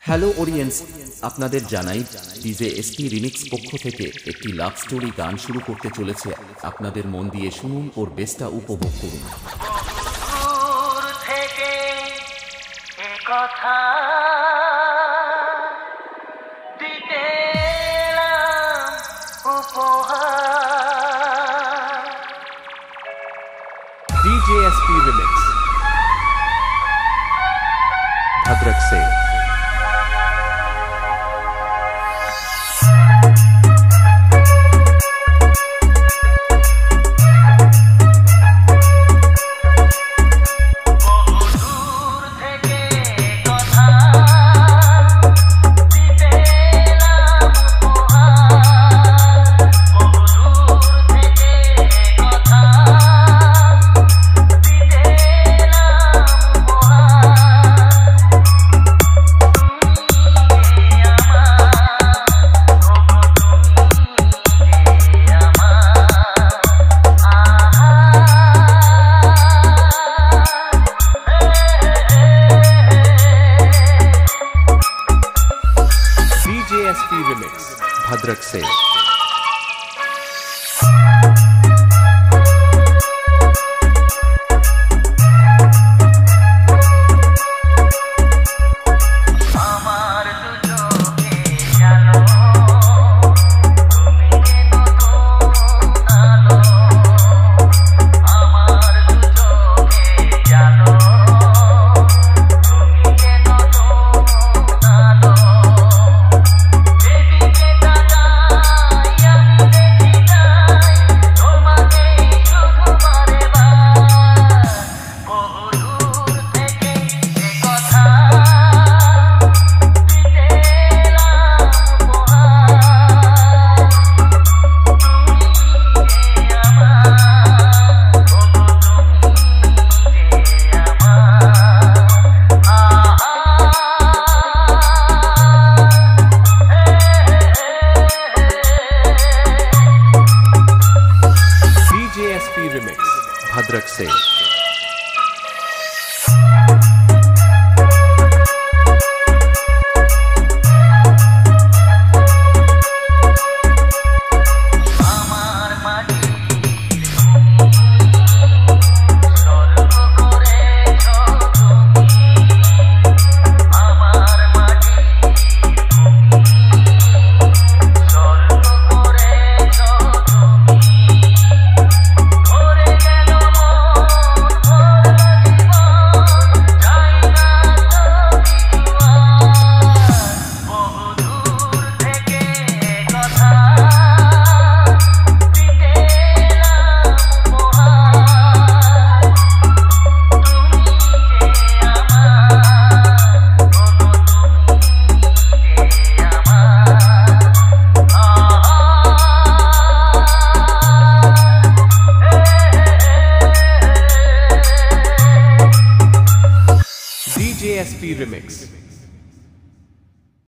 Hello audience, আপনাদের জানাই DJ SP remix পক্ষ থেকে একটি লাভ স্টোরি গান শুরু করতে চলেছে। আপনাদের মন দিয়ে শুনুন, ওর বেসটা উপভোগ করুন। DJ SP Remix भद्रक से SP Remix भद्रक से Remix भद्रक से DJ SP Remix